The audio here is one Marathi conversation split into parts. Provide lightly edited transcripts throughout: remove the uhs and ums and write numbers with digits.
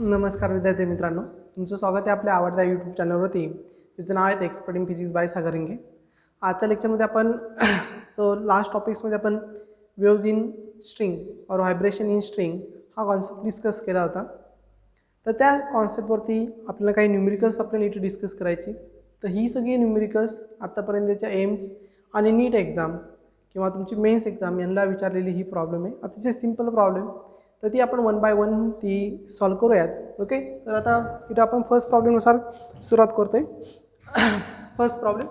नमस्कार विद्यार्थी मित्रांनो, तुमचं स्वागत आहे आपल्या आवडत्या यूट्यूब चॅनलवरती. तिचं नाव आहे एक्सपर्ट इन फिजिक्स बाय सागर रिंगे. आजच्या लेक्चरमध्ये आपण तो लास्ट टॉपिक्समध्ये आपण वेव्ज इन स्ट्रिंग और व्हायब्रेशन इन स्ट्रिंग हा कॉन्सेप्ट डिस्कस केला होता. तर त्या कॉन्सेप्टवरती आपल्याला काही न्यूमेरिकल्स आपल्याला इथे डिस्कस करायची. तर ही सगळी न्यूमेरिकल्स आत्तापर्यंतच्या एम्स आणि नीट एक्झाम किंवा तुमची मेन्स एक्झाम यांना विचारलेली ही प्रॉब्लेम आहे. अतिशय सिम्पल प्रॉब्लेम. तर ती आपण वन बाय वन ती सॉल्व करूयात. ओके, तर आता इथं आपण फर्स्ट प्रॉब्लेमनुसार सुरुवात करतो आहे. First problem.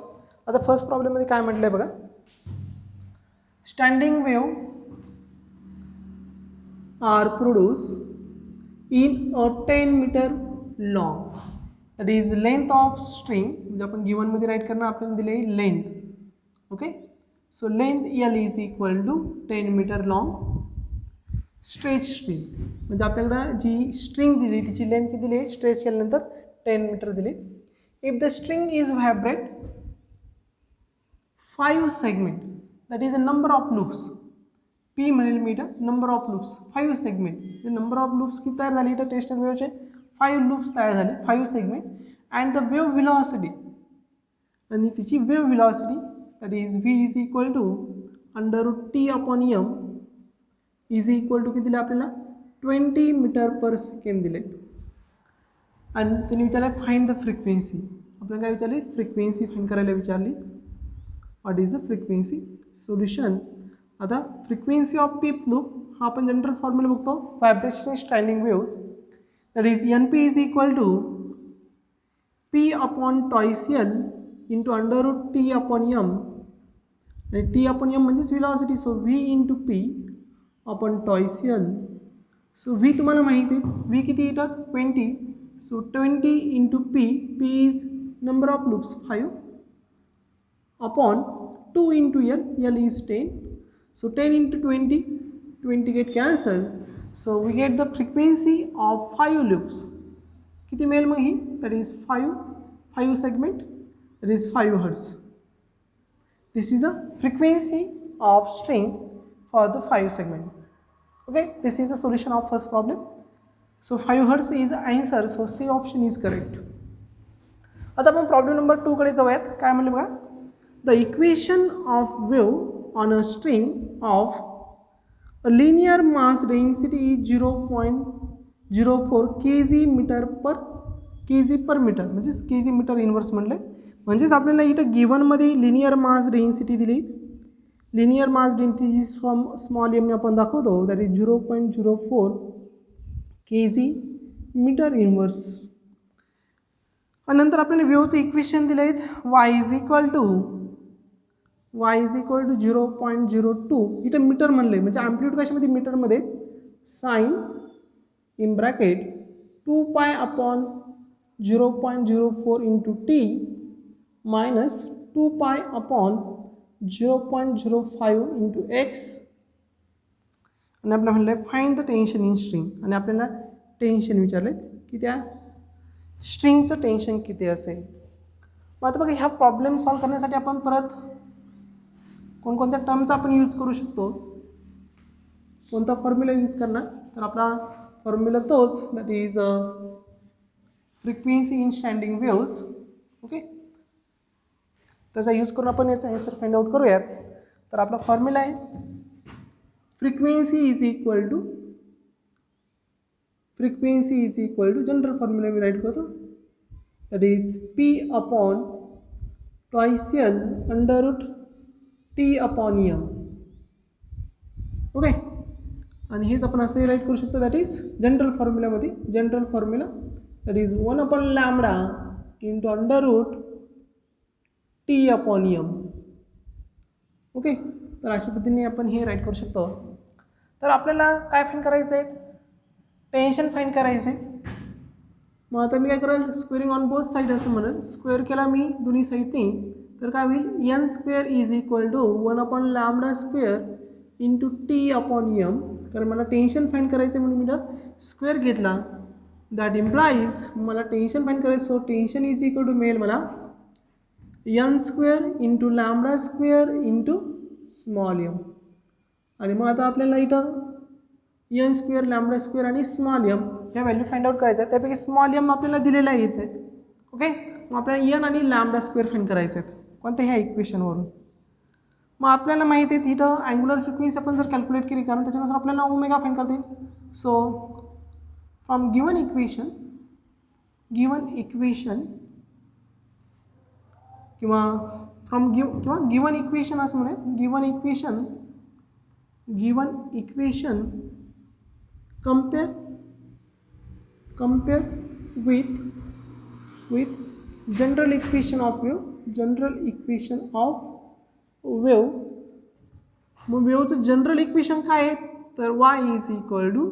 आता फर्स्ट प्रॉब्लेममध्ये काय म्हटलं आहे बघा. Standing wave are produce in a 10 meter long, that is length of string. म्हणजे आपण गिवन मध्ये राईट करणार, आपल्याला दिले length. Okay, so length L is equal to 10 meter long stretch string. म्हणजे आपल्याकडे जी स्ट्रिंग दिली तिची लेंथ किती दिली, स्ट्रेच केल्यानंतर 10 मीटर दिली. If the string is vibrate 5 segment, that is a number of loops. P म्हणेल मी इथं number of loops 5 segment. Number of loops किती तयार झाली इथं टेस्टर वेव्हचे 5 लूप्स तयार झाले, 5 segment. And the wave velocity, आणि तिची wave velocity that is v is equal to √T/m is equal to किती दिले आपल्याला 20 मीटर पर सेकंड दिले. आणि त्यांनी विचारलं फाइंड द फ्रिक्वेन्सी. आपल्याला काय विचारली, फ्रिक्वेन्सी फाइंड करायला विचारली. What is the frequency? Solution. आता फ्रिक्वेन्सी ऑफ पीप लूप हा आपण जनरल फॉर्म्युला बघतो vibration standing waves, that is NP is equal to P/2L into √T/m. आणि T/m म्हणजेच velocity, so V into P/2L. So V तुम्हाला माहिती आहे, V किती इथं 20, so 20 into P is number of loops 5 upon 2 into L is 10. So 10 into 20 get cancelled. So we get the frequency of 5 loops. किती मिळेल मग ही? That is 5 segment. That is 5 hertz. This is the frequency of string for the 5 segment. Okay, this is the solution of first problem. So 5 hertz is the answer. So C option is correct. आता आपण प्रॉब्लेम नंबर 2 कडे जाऊयात. काय म्हणले बघा. The equation of wave on a string of a linear mass density is 0.04 kg per meter. म्हणजे kg मीटर इन्व्हर्स म्हणले. म्हणजेच आपल्याला इथं गिवनमध्ये लिनियर मास डेन्सिटी दिली. Linear mass density small M आपण दाखवतो, that is 0.04 kg meter inverse. आणि नंतर आपल्याला वेव्हचे इक्वेशन दिले आहेत. y is equal to 0.02. इथं मीटर म्हणले, म्हणजे ॲम्प्लिट्यूड कशामध्ये मीटरमध्ये, sine in bracket 2π/0.04 into T minus 2π/0.05 into X. आणि आपल्याला म्हणलं find the tension in string. आणि आपल्याला टेन्शन विचारले की त्या स्ट्रिंगचं टेन्शन किती असेल. मग आता बघा, ह्या प्रॉब्लेम सॉल्व्ह करण्यासाठी आपण परत कोणकोणत्या टर्मचा आपण यूज करू शकतो, कोणता फॉर्म्युला यूज करणार, तर आपला फॉर्म्युला तोच, that is frequency in standing waves. Okay, त्याचा यूज करून आपण याचा आन्सर फाइंड आउट करूयात. तर आपला फॉर्म्युला आहे frequency is equal to general formula मी राईट करतो, that is P/2L √T/m. Okay, आणि हेच आपण असंही राईट करू शकतो, दॅट इज जनरल फॉर्म्युलामध्ये. General formula that is 1/λ into √T/m. Okay, तर अशा पद्धतीने आपण हे राईट करू शकतो. तर आपल्याला काय फाइंड करायचं आहे, टेन्शन फाइंड करायचं आहे. मग आता मी काय करेल, स्क्वेअरिंग ऑन बोथ साईड असं म्हणेल. स्क्वेअर केला मी दोन्ही साईडने, तर काय होईल, n² is equal to 1/λ² into T/m. कारण मला टेन्शन फाइंड करायचं म्हणून मी स्क्वेअर घेतला. दॅट इम्प्लाइज मला टेन्शन फाइंड करायचं, so tension is equal to मिळेल मला n² into λ² into small m. आणि मग आता आपल्याला इथं n² λ² आणि स्मॉल m ह्या व्हॅल्यू फाइंड आउट करायच्या आहेत. त्यापैकी स्मॉल m आपल्याला दिलेल्या येत आहेत. ओके, मग आपल्याला n आणि लॅम्बडा स्क्वेअर फाइंड करायचे आहेत कोणत्या ह्या इक्वेशनवरून. मग आपल्याला माहिती आहे इथं अँग्युलर फ्रिक्वेन्सी आपण जर कॅल्क्युलेट केली कारण त्याच्यानुसार आपल्याला ओमेगा फाइंड करता येईल. सो फ्रॉम गिवन इक्वेशन किंवा गिवन इक्वेशन असं म्हणूया, given equation compare with general equation of wave. मग वेव्हचं जनरल इक्वेशन काय आहे तर y is equal to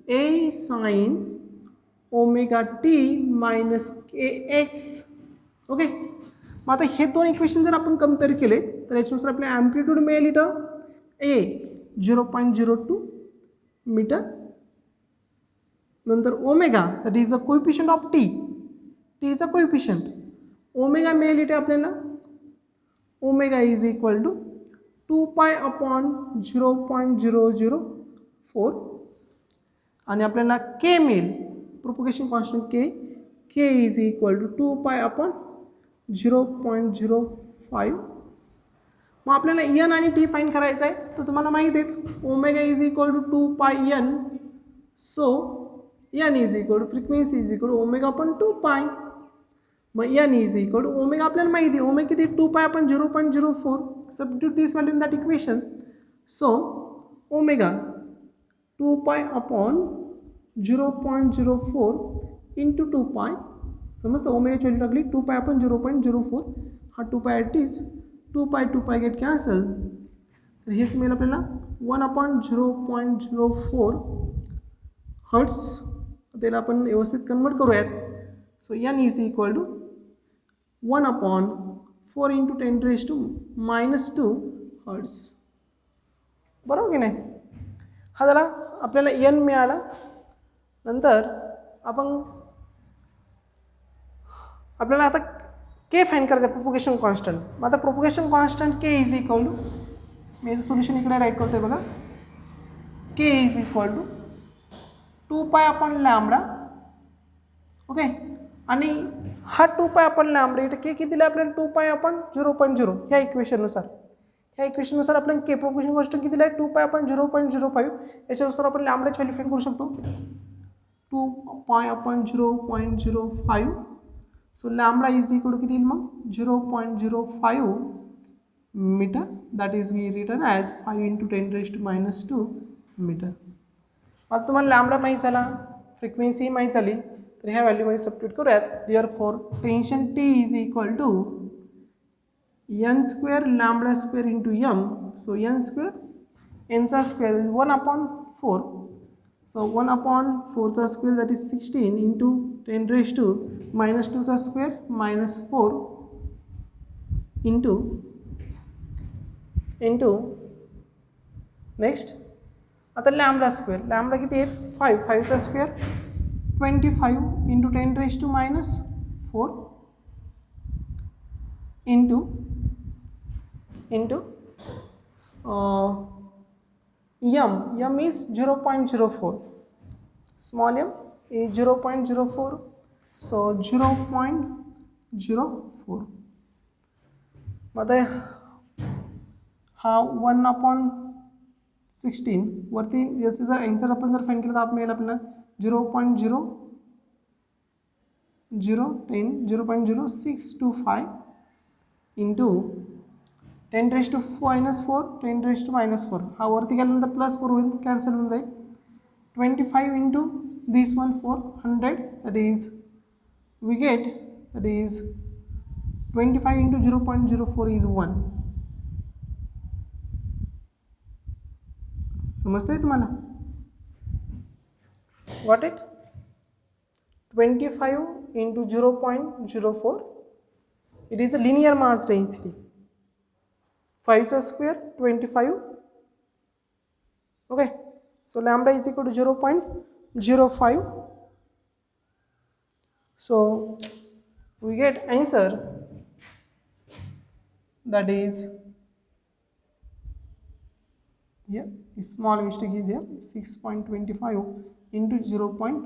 a sin omega t minus kx. Okay, मग आता हे दोन इक्वेशन जर आपण कम्पेअर केले तर याच्यानुसार आपल्याला ॲम्प्लिट्यूड मिळेल इथं a 0.02 मीटर, नंतर omega that is a coefficient of T is a coefficient omega मिळेल इथे आपल्याला omega is equal to 2 pi upon 0.004 आणि आपल्याला के मिळेल propagation constant k is equal to 2 pi upon 0.05. मग आपल्याला एन आणि टी फाइंड करायचं आहे तर तुम्हाला माहीत आहे omega is equal to 2 pi N. So N is equal to frequency is equal to omega upon 2 pi. मग N is equal to omega आपल्याला माहिती आहे ओमेगा किती 2 pi upon 0.04. Substitute this value in that equation. So omega 2 pi upon 0.04 into 2 पाय. समजतं ओमेगाची व्हॅल्यू टाकली 2 पाय अपॉन 0.04 हा 2 पाय ॲट इज 2 पाय गेट कॅन्सल तर हेच मिळेल आपल्याला 1 अपॉन 0.04 हर्ट्स. त्याला आपण व्यवस्थित कन्वर्ट करूयात. So N is equal to 1 upon 4 into 10⁻⁻² hertz. बरोबर की नाही. हा झाला आपल्याला एन मिळाला. नंतर आपल्याला आता के फाइंड करायचं प्रोपगेशन कॉन्स्टंट. मग आता propagation constant k is equal to मी याचं सोल्युशन इकडे राईट करतोय बघा. के is equal to 2 pi upon lambda. Okay, आणि हा 2 पाय अपॉन लॅम्बडा इथे के किती दिला आपल्याला 2 पाय अपॉन 0.0 ह्या इक्वेशननुसार आपल्याला के प्रोपगेशन कॉन्स्टंट किती दिला आहे 2 पाय अपॉन 0.05. याच्यानुसार आपण लॅम्बडाची व्हॅल्यू फाइंड करू शकतो 2 pi upon 0.05. So lambda is equal to किती येईल मग 0.05 meter. That is we return as 5 into 10⁻² meter. आता तुम्हाला लॅम्बडा माहीत झाला, फ्रिक्वेन्सी माहीत झाली तर ह्या व्हॅल्यूमध्ये सबस्टिट्यूट करूयात. Therefore tension T is equal to n square lambda square into m. So n square nचा square is 1 upon 4. So 1 upon 4चा स्क्वेअर दॅट इज 16 इंटू 10⁻² चा स्क्वेअर -4 इंटू नेक्स्ट आता लॅम्बडा स्क्वेअर. लॅम्बडा किती आहे 5चा square 25 into 10⁻⁴ into m is 0.04. small m is 0.04. so 0.04. मग हा 1/16 वरती याचं जर आन्सर आपण जर फाइंड केलं तर मिळेल आपल्याला 0.0625 इंटू 10⁻⁴ हा वरती गेल्यानंतर +4 होईल कॅन्सल होऊन जाईल. 25 into this one 400 that is we get that is 25 into 0.04 is 1. समजतंय तुम्हाला. Got it. 25 into 0.04 it is a linear mass density. 5चा square 25. Okay, so lambda is equal to 0.05. So we get answer that is here small mistake is here 6.25 into 0.04.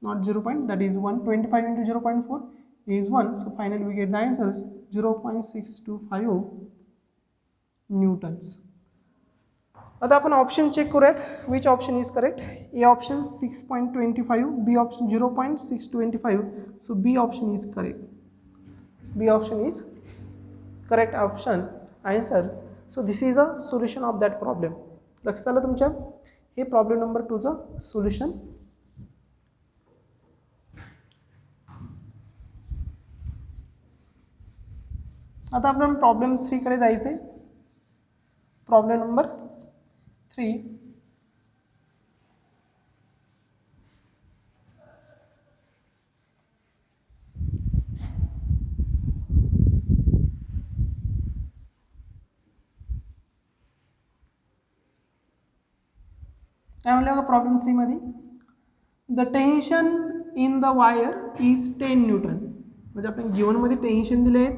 not 0 point, that is 1. 25 into 0.4 is 1. So finally we get the answer 0.625 newtons. आता आपण ऑप्शन चेक करूयात, which option is correct. A option 6.25, B option 0.625. So B option is correct. B option is correct option answer. So this is a solution of that problem. लक्षात आलं तुमच्या? हे प्रॉब्लेम नंबर 2चं सोल्युशन. आता आपण प्रॉब्लेम 3 कडे जायचे. Problem number 3. काय म्हणलं का प्रॉब्लेम 3 मध्ये? The tension in the wire is 10 newton. म्हणजे आपण गिवन मध्ये टेन्शन दिले आहेत.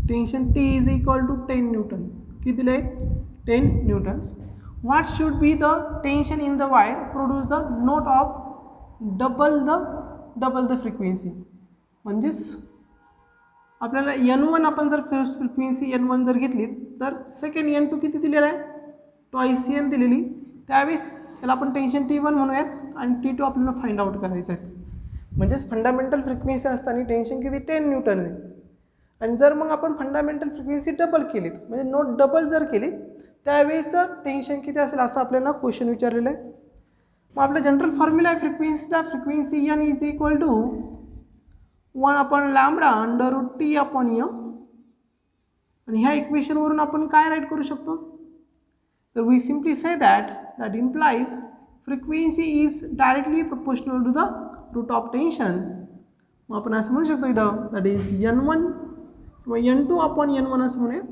Tension T is equal to 10 newton. किती दिले आहेत? 10 newtons. What should be the tension in the wire produce the note of double the frequency. म्हणजेच आपल्याला N1 आपण जर फ्रिक्वेन्सी N1 जर घेतली तर सेकंड N2 किती दिलेला आहे? ट्वाइस N दिलेली. त्यावेळेस त्याला आपण टेन्शन T1 म्हणूयात आणि T2 आपल्याला फाइंड आउट करायचं आहे. म्हणजेच फंडामेंटल फ्रिक्वेन्सी असताना टेन्शन किती? 10 न्यूटन आहे. आणि जर मग आपण फंडामेंटल फ्रिक्वेन्सी डबल केली म्हणजे नोट डबल जर केली त्यावेळेचं टेन्शन किती असेल असं आपल्याला क्वेश्चन विचारलेलं आहे. मग आपला जनरल फॉर्म्युला आहे फ्रिक्वेन्सीचा. Frequency N is equal to 1/λ√T/M. आणि ह्या इक्वेशनवरून आपण काय राईट करू शकतो? तर we simply say that implies frequency is directly proportional to the root of tension. मग आपण असं म्हणू शकतो इथं दॅट इज N1 किंवा N2/N1 असं म्हणूयात.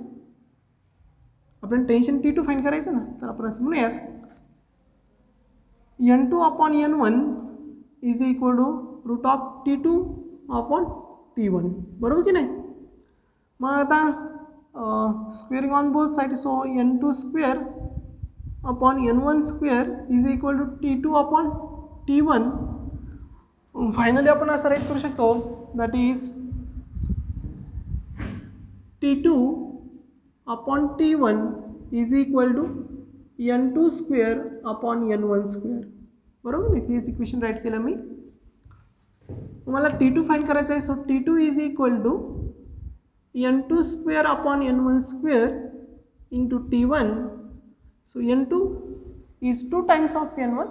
आपण टेन्शन T2 फाइंड करायचं ना, तर आपण असं म्हणूयात N2/N1 is equal to root of T2/T1. बरोबर की नाही? मग आता squaring on both side. So N2/N1² is equal to T2/T1. Finally आपण असं राईट करू शकतो that is T2/T1 is equal to N2/N1². बरोबर नाही? हेच इक्वेशन राईट केलं मी. मला T2 फाइंड करायचं आहे. So T2 is equal to N2/N1² into T1. So N2 is 2 times of N1.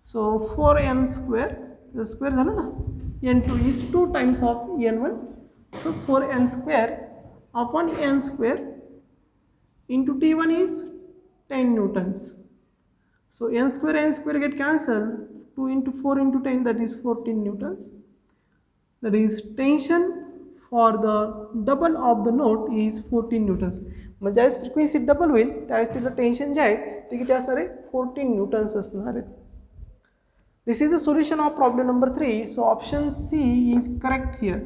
So 4n². Square झालं ना. N2 is 2 times of N1. So 4n²/n² into T1 is 10 newtons. So n² get cancelled. 2 into 4 into 10, that is 14 newtons. That is tension for the double of the note is 14 newtons. म्हणजे ज्यावेळेस फ्रिक्वेन्सी डबल होईल त्यावेळेस तिथलं टेन्शन जे आहे ते किती असणार आहे? 14 न्यूटन्स असणार आहे. This is a solution of problem number 3. So option C is correct here.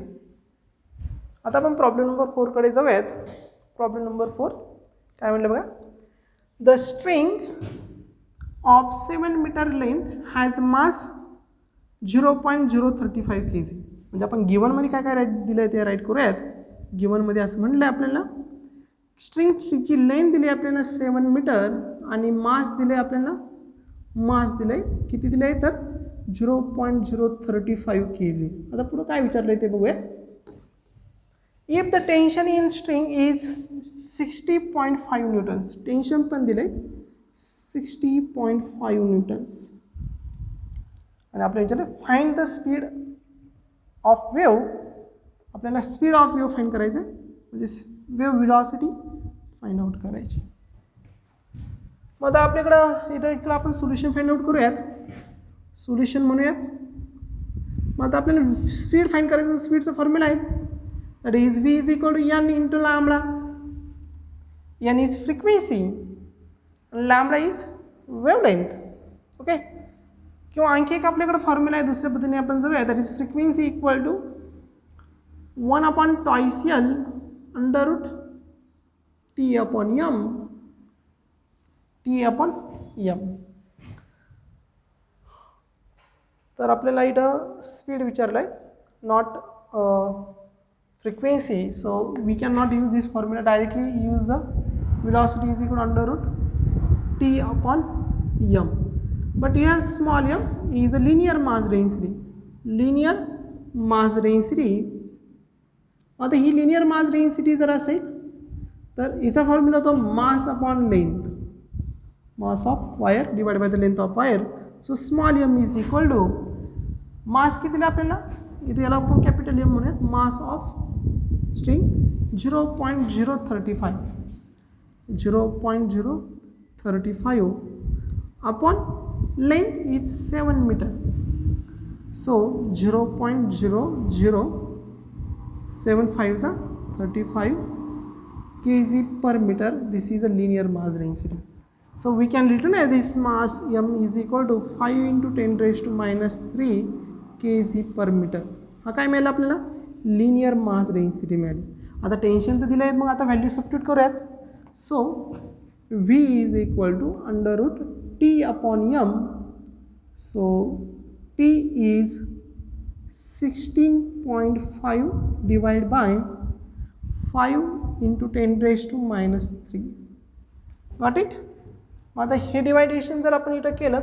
आता आपण प्रॉब्लेम नंबर 4 कडे जाऊयात. प्रॉब्लेम नंबर 4 काय म्हटलं बघा. The string of 7 meter length has mass 0.035 kg. म्हणजे आपण गिवनमध्ये काय काय राईट दिलं आहे ते राईट करूयात. गिवनमध्ये असं म्हटलं आहे आपल्याला स्ट्रिंगची लेंथ दिली आपल्याला 7 मीटर आणि मास दिले आपल्याला किती दिले आहे तर 0.035 kg. आता पुढं काय विचारलं आहे ते बघूयात. If the tension in string is 60.5 newtons, tension पण दिले 60.5 newtons. आणि आपल्याला विचारलं find the speed of wave. आपल्याला स्पीड ऑफ वेव्ह फाइंड करायचं आहे म्हणजे वेव्ह व्हेलॉसिटी फाइंड आउट करायची. मग आता आपल्याकडं इकडं आपण सोल्युशन फाइंड आउट करूयात. सोल्युशन म्हणूयात. मग आता आपल्याला स्पीड फाइंड करायचं. स्पीडचा फॉर्म्युला आहे that is V is equal to N into lambda. N is frequency and lambda is wavelength. Okay. किंवा आणखी एक आपल्याकडे फॉर्म्युला आहे दुसऱ्या पद्धतीने आपण जाऊया. That is frequency equal to 1/2L √T/M. तर आपल्याला इथं स्पीड विचारलं आहे, not frequency. So we cannot use this formula directly. Use the velocity is equal to under root t upon m. But here small m is a linear mass density. Linear mass density. आता ही लिनियर मास डेन्सिटी जर असेल तर याचा फॉर्म्युला होतो mass upon length, mass of wire divide by the length of wire. So small M is equal to mass किती दिला आपल्याला, इथे याला आपण कॅपिटल एम म्हणूयात, mass of string 0.035 upon length is 7 meter. So 0.0075 35 kg per meter. This is a linear mass density. So we can written as this mass m is equal to 5 into 10 raised to minus 3 kg per meter. हा काय मिळाला आपल्याला, लिनियर मास डेन्सिटी मिळाली. आता टेन्शन तर दिलं आहे, मग आता व्हॅल्यू सबस्टिट्यूट करूयात. So v is equal to under root t upon m. So t is 16.5 divide by 5 into 10 raised to minus 3. Got it. मग आता हे डिवायडेशन जर आपण इथं केलं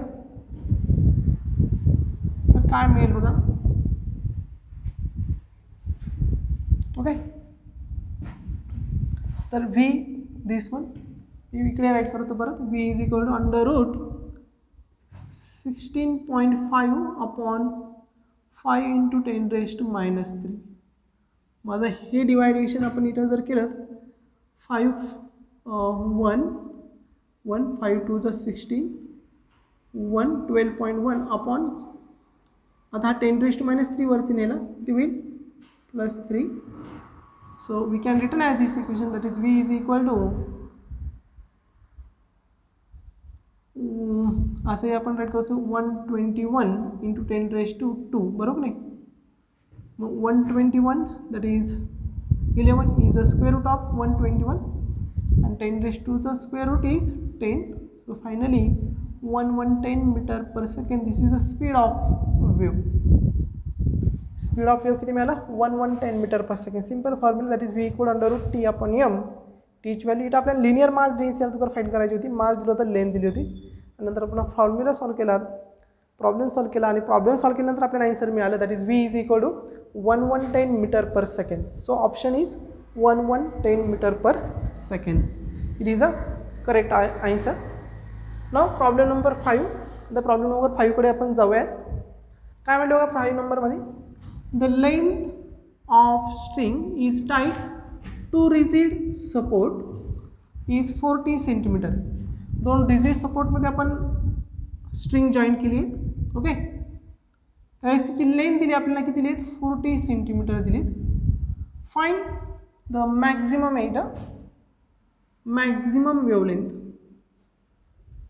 तर काय मिळेल बघा. ओके, तर v दिस वन इकडे राईट करतो परत. v is equal to under root 16.5 upon 5 into 10 raised to minus 3. माझं हे डिवायडेशन आपण इथं जर केलं 5 1 1 5 2 16 1 12.1 अपॉन आता हा 10 raised to minus 3 वरती नेला ते होईल plus 3. So we can written as this equation, that is v is equal to असे आपण राईट करू 121 into 10 raised to 2, बरोबर नाही. मग 121 that is 11 is a square root of 121 and 10 raised to the square root is 10. So finally 1110 meter per second. This is the speed of wave. Speed of wave किती मिळाला, 1110 metre per second. Simple formula that is V equal under root T upon M. टीची व्हॅल्यू इथं आपल्याला लिनियर मास डेन्सिटी तुला फाइंड करायची होती. मास दिलं होतं, लेंथ दिली होती. नंतर आपण फॉर्म्युला सॉल्व केला, प्रॉब्लेम सॉल्व केला आणि प्रॉब्लेम सॉल्व केल्यानंतर आपल्याला आन्सर मिळालं that is V is equal to 1110 metre per second. So option is 1110 metre per second. It is a correct answer. Now problem number 5. The problem number 5कडे आपण जाऊयात. काय म्हटलं बघा 5 नंबरमध्ये, the length of string is tied to rigid support is 40 cm. दोन रिजिड सपोर्टमध्ये आपण स्ट्रिंग जॉईन केली आहे. ओके, त्यावेळेस तिची लेंथ दिली आपल्याला, किती दिली आहेत, 40 सेंटीमीटर दिलीत. फाइंड द मॅक्झिमम आहे इथं, maximum wavelength,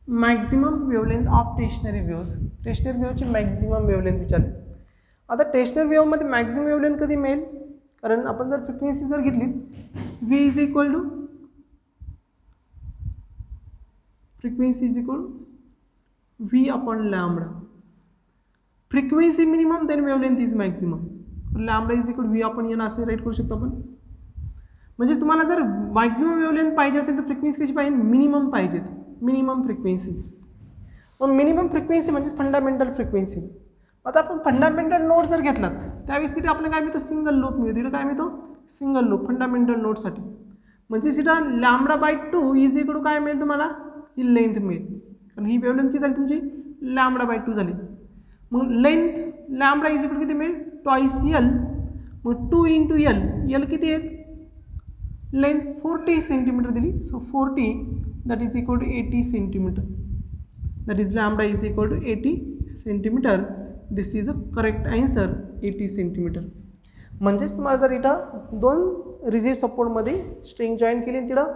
maximum wavelength of stationary waves. Stationary वेव्हची मॅक्झिमम वेवलेंथ विचारली. आता स्टेशनरी वेव्हमध्ये मॅक्झिमम वेवलेंथ कधी मिळेल, कारण आपण जर फ्रिक्वेन्सी जर घेतली v is equal to frequency is equal v upon lambda. Frequency minimum then wavelength is maximum. Lambda is equal v upon n असे राईट करू शकतो आपण. म्हणजे तुम्हाला जर मॅक्झिमम वेवलेंथ पाहिजे असेल तर फ्रिक्वेन्सी कशी पाहिजे, मिनिमम पाहिजेत, मिनिमम फ्रिक्वेन्सी. मग मिनिमम फ्रिक्वेन्सी म्हणजे फंडामेंटल फ्रिक्वेन्सी. आता आपण फंडामेंटल नोट जर घेतला त्यावेळेस तिथे आपल्याला काय मिळतं, सिंगल लूप मिळतो. तिथे काय मिळतो, सिंगल लूप फंडामेंटल नोटसाठी. म्हणजे तिथं lambda by 2 is equal to काय मिळेल तुम्हाला, ही लेंथ मिळेल. कारण ही वेवलेंथ किती झाली तुमची, लॅम्बडा बाय 2 झाली. मग लेंथ लॅम्बडा इज इक्वल किती मिळेल, ट्वाइस एल. मग 2 इंटू एल, एल किती आहेत, लेंथ 40 सेंटीमीटर दिली. So 40 that is equal to 80 centimeter. That is lambda is equal to 80 centimeter. This is a correct answer, 80 centimeter. म्हणजेच तुम्हाला जर इथं दोन रिजिड सपोर्टमध्ये स्ट्रिंग जॉईन केली आणि तिथं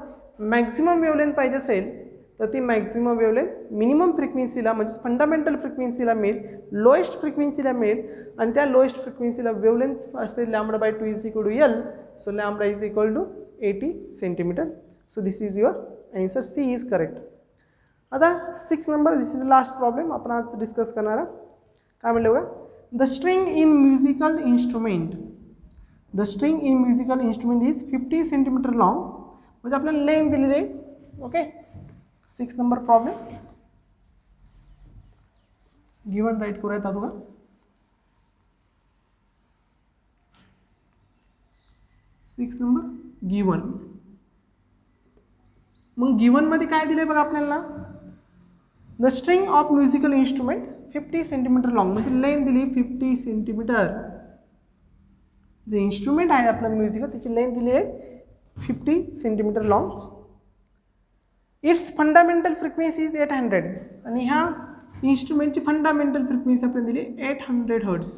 मॅक्झिमम वेवलेंथ पाहिजे असेल तर ती मॅक्झिमम वेवलेंथ मिनिमम फ्रिक्वेन्सीला म्हणजेच फंडामेंटल फ्रिक्वेन्सीला मिळेल, लोएस्ट फ्रिक्वेन्सीला मिळेल. आणि त्या लोएस्ट फ्रिक्वेन्सीला वेवलेंथ असते lambda by 2 is equal to L. So lambda is equal to 80 centimeter. So this is your answer, C is correct. आता 6 number, this is last problem आपण आज डिस्कस करणार. काय म्हणलं बघा, the string in musical instrument, the string in musical instrument is 50 centimeter long, म्हणजे आपल्याला लेंथ दिलेली आहे. Okay, 6 number problem given write करूयात आता. 6 नंबर गिवन. मग गिवन मध्ये काय दिले बघा आपल्याला, the string of musical instrument 50 centimeter long, म्हणजे लेंथ दिली 50 सेंटीमीटर. जे इन्स्ट्रुमेंट आहे आपलं म्युझिकल त्याची लेंथ दिली आहे 50 centimeter long. Its fundamental frequency is 800, आणि ह्या इन्स्ट्रुमेंटची फंडामेंटल फ्रिक्वेन्सी आपल्याला दिली 800 हर्ट्ज.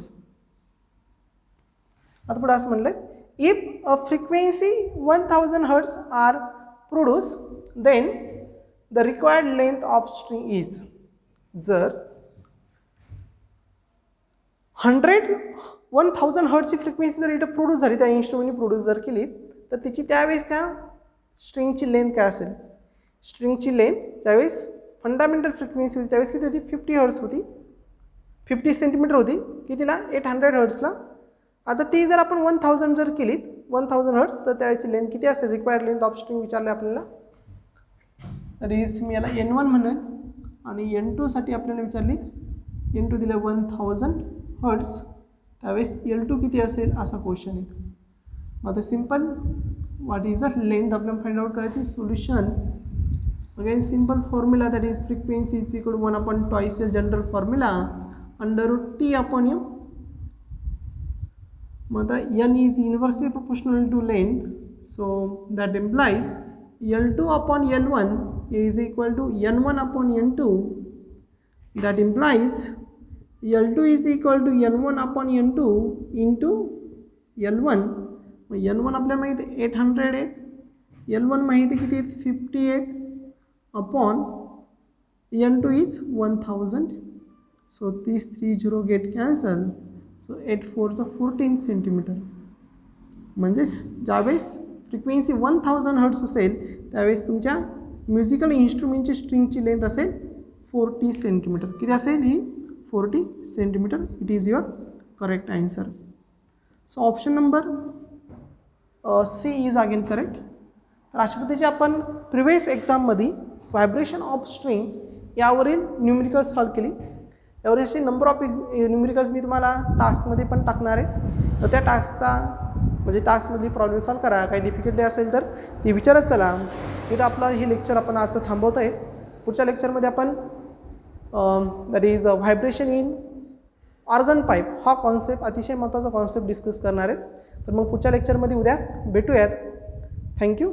आता पुढे असं म्हणलं, if a frequency 1000 hertz are produce, then the required length of string is. जर 1000 हर्ट्जची फ्रिक्वेन्सी जर इथं प्रोड्यूस झाली, त्या इन्स्ट्रुमेंटने प्रोड्यूस जर केली, तर तिची त्यावेळेस त्या स्ट्रिंगची लेंथ काय असेल, स्ट्रिंगची लेंथ त्यावेळेस फंडामेंटल फ्रिक्वेन्सी होती त्यावेळेस किती होती, 50 हर्ट्ज होती, 50 सेंटीमीटर होती, कितीला 800 हर्ट्जला. आता ती जर आपण 1000 जर केली, 1000 हर्ट्ज, तर त्याची लेंथ किती असेल, रिक्वायर्ड लेंथ ऑफ स्ट्रिंग विचारले आपल्याला. तर इज मी याला N1 म्हणेन, आणि N2 साठी आपल्याला विचारली, N2 दिलं 1000 हर्ट्ज, त्यावेळेस L2 किती असेल असा क्वेश्चन येतो. मग आता simple what is the length आपल्याला फाइंड आउट करायची. Solution again simple formula, that is frequency is equal to 1/2 general formula √T/m. मग आता N is inversely proportional to length, so that implies L2/L1 is equal to N1/N2. That implies L2 is equal to N1/N2 into L1. N1 आपल्याला माहिती आहे 800 आहे, L1 माहिती किती आहेत 50 आहेत, upon N2 is 1000. So these 3 0 get cancelled. So 8 4 14 centimetre. म्हणजेच ज्यावेळेस फ्रिक्वेन्सी 1000 हर्ट्ज असेल त्यावेळेस तुमच्या म्युझिकल इन्स्ट्रुमेंटची स्ट्रिंगची लेंथ असेल 40 सेंटीमीटर. किती असेल ही 40 centimeter. It is your correct answer. So option number C is again correct. तर अशा पद्धतीचे आपण प्रिव्हियस एक्झाममध्ये व्हायब्रेशन ऑफ स्ट्रिंग यावरील न्यूमेरिकल्स सॉल्व केली. यावरील नंबर ऑफ न्यूमेरिकल्स मी तुम्हाला टास्कमध्ये पण टाकणार आहे. तर त्या टास्कचा म्हणजे टास्कमधली प्रॉब्लेम सॉल्व करा. काही डिफिकल्टी असेल तर ती विचारत चला. इथं आपलं हे लेक्चर आपण आजचं थांबवत आहे. पुढच्या लेक्चरमध्ये आपण that is vibration in organ pipe हा कॉन्सेप्ट अतिशय महत्त्वाचा कॉन्सेप्ट डिस्कस करणार आहे. तर मग पुढच्या लेक्चरमध्ये उद्या भेटूयात. थँक्यू.